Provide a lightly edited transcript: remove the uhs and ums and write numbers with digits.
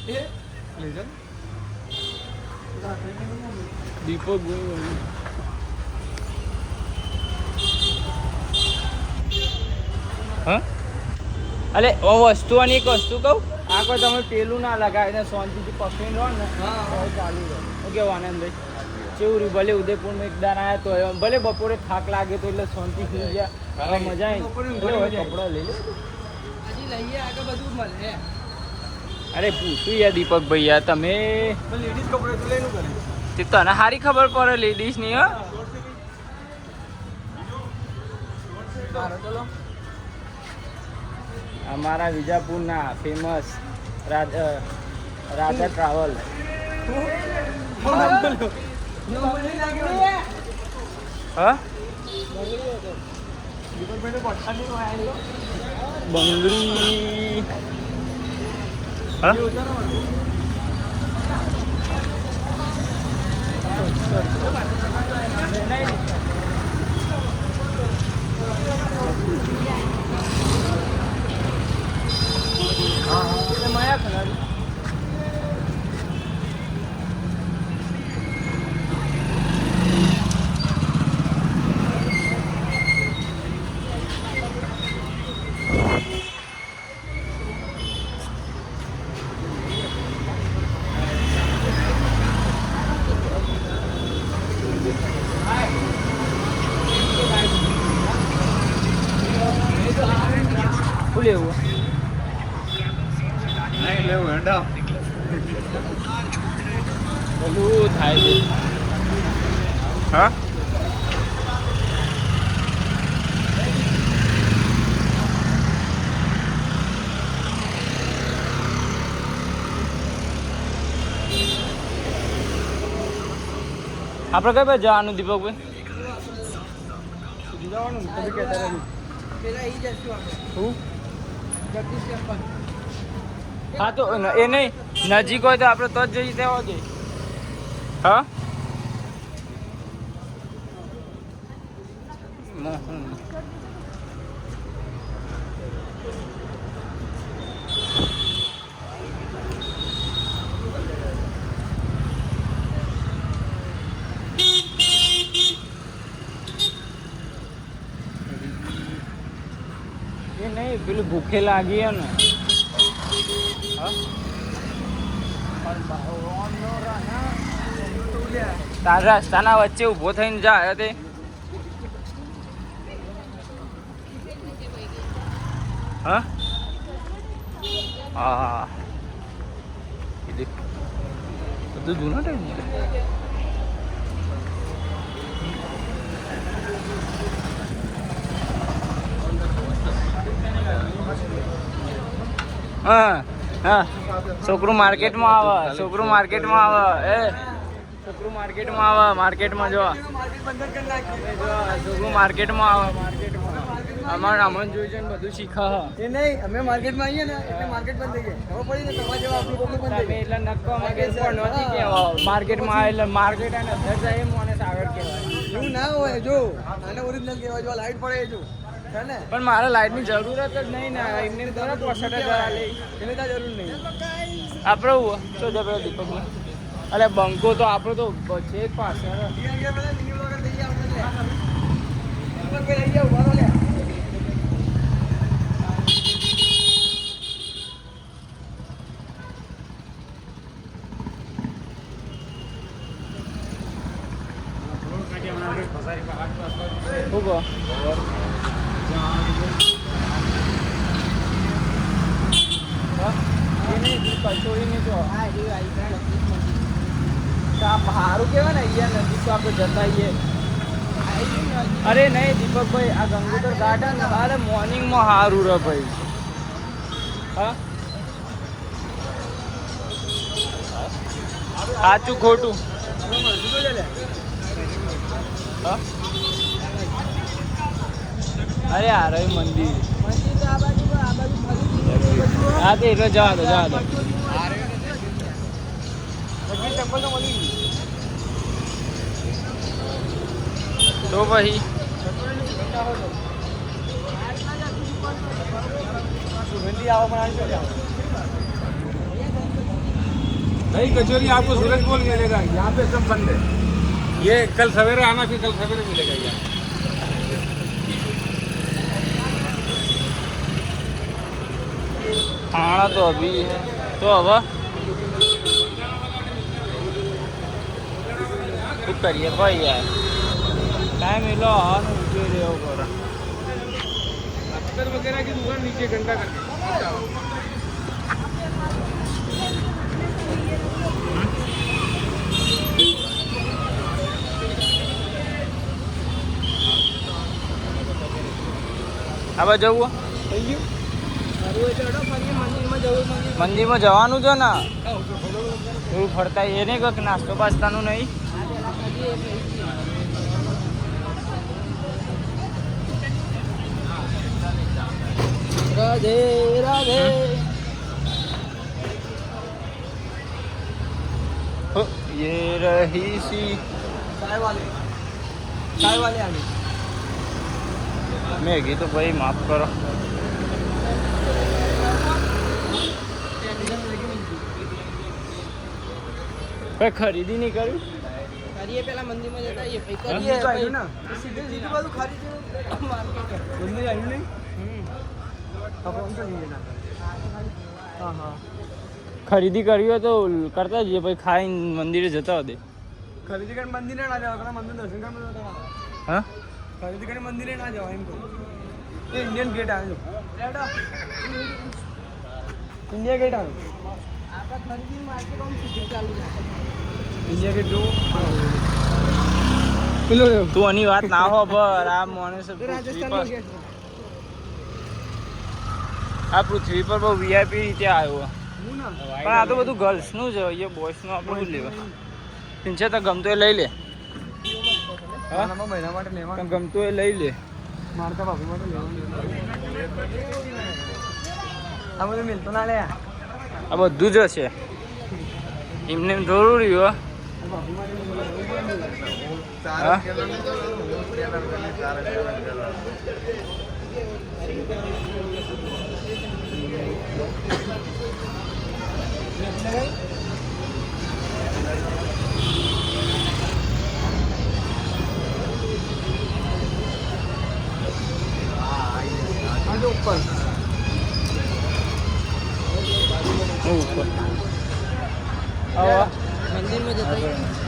દીપક ભાઈ હા અલે વસ્તુઓની એક વસ્તુ કહું આ કોઈ તમે પેલું ના લગાવીને શાંતિથી પકડીને રહો ને ચાલુ રહો ઓકે આનંદભાઈ કેવું રહ્યું ભલે ઉદયપુરમાં એકદાર આવ્યા તો ભલે બપોરે થાક લાગે તો એટલે શાંતિ થઈ ગયા મજા આવી કપડા લઈ લે અરે પૂછું યાર દીપક ભાઈ યાર તમે લેડીઝ કપડે તો લઈને કરે તે તને સારી ખબર પડે લેડીઝ ની હો અમારા વિજાપુરના ફેમસ રાજા ટ્રાવેલ હા બંગડી હા માયા ખરાડી શું લેવું નહીં લેવું હેડા બધું થાય છે હા આપણે કઈ બાજુ જવાનું દીપકભાઈ જવાનું તમે કહેતા રહી શું હા તો એ નહીં નજીક હોય તો આપણે તો જ જઈએ તેવા જઈએ હા એ નહીં પેલું ભૂખે લાગી ને તારા રસ્તાના વચ્ચે ઊભો થઈને જાય તે હા હા બધું જૂના ટાઈમ હા હા છોકરું માર્કેટમાં આવે છોકરું માર્કેટમાં આવે એ છોકરું માર્કેટમાં આવે માર્કેટમાં જો છોકરું માર્કેટમાં આવે માર્કેટમાં અમારે અમન જોઈ છે ને બધું શીખા એ નહીં અમે માર્કેટમાં આવીએ ને એટલે માર્કેટ બંધ થઈ ગઈ ખબર પડી ને તમારા જેવા આપણું પબ્લિક બંધ થઈ એટલે નક્કો માર્કેટ પણ નથી કહેવા માર્કેટમાં આવે એટલે માર્કેટ અને અંદર જાય મને સાગર કહેવાય એવું ના હોય જો આને ઓરિજિનલ કહેવાય જો લાઈટ પડે જો છે ને પણ મારે લાઈટની જરૂરત જ નહીં ને એમને તરત વસટ જ લે એને ત્યાં જરૂર નહીં આપણે શું છે પેલા દીપકમાં અરે બંકો તો આપણો તો છે જ પાછળ શું કહો કચોરીને જો સારું કહેવાય ને અહીંયા નજીક તો આપણે જતા આવીએ અરે નહીં દીપકભાઈ આ ગંગોદર ગાર્ડન અરે મોર્નિંગમાં સારું રહે ભાઈ હા સાચું ખોટું હા અરે આ રહ્યું મંદિર હા તે એટલે જવા દો જવા દો તો પછી સુગંધી આવવા પણ આવી શકે भाई कचौरी आपको सूरज बोल मिलेगा, यहाँ पे सब बंद है। ये कल सवेरे आना, फिर कल सवेरे मिलेगा यहाँ। खाना तो अभी है तो अब શું કરીએ ભાઈ યાર टाइम मिलो आन उठे रहो कर अख्तर वगैरह की दुकान नीचे घंटा करके। હવે જવું થઈ ગયું સારું હોય તો હેડો ફરીએ મંદિરમાં જવું મંદિરમાં જવાનું છે ને એવું ફરતા એ નહીં કંઈક નાસ્તો પાસ્તાનું નહીં રાધે રાધે हो, ये रही सी चाय वाले आने मैगी तो भाई माफ करो કઈ ખરીદી નહીં કર્યું કરીએ પેલા મંદિરમાં જતા આવીએ પછી હા? કરીએ આવ્યું ને સીધું બાજુ ખરીદ માર્કેટ મંદિર આવ્યું નહીં આપણે આમ તો જઈએ ના હા હા ખરીદી કરવી હોય તો કરતા જઈએ પછી ખાઈને મંદિરે જતા હોય ખરીદી કરીને મંદિરે ના જવા મંદિર દર્શન કરવા હા ખરીદી કરીને મંદિરે ના જવા એમ કહું એ ઇન્ડિયન ગેટ આવ્યો ઇન્ડિયા ગેટ આવ્યો આપણા ખરીદી માર્કેટ આમ સીધું ચાલુ છે ઇન્ડિયા ગેટ જો પેલો તું આની વાત ના હો પર આ માણસ રાજસ્થાનનો ગેટ આ પૃથ્વી પર બહુ વીઆઈપી રીતે આવ્યો હું ના પણ આ તો બધું ગર્લ્સનું જ હોય એ બોયસનું આપણે શું લેવા પિંછે તો ગમતો એ લઈ લે હા આનામાં મહિના માટે લેવાનું ગમતું એ લઈ લે મારતા ભાભી માટે લેવાનું આ બધું મિલતો ના લે આ બધું જ હશે એમને એમ જરૂરી હોય ભાભી માટે હા ઉપર ઉપર આવા મંદિરમાં જતા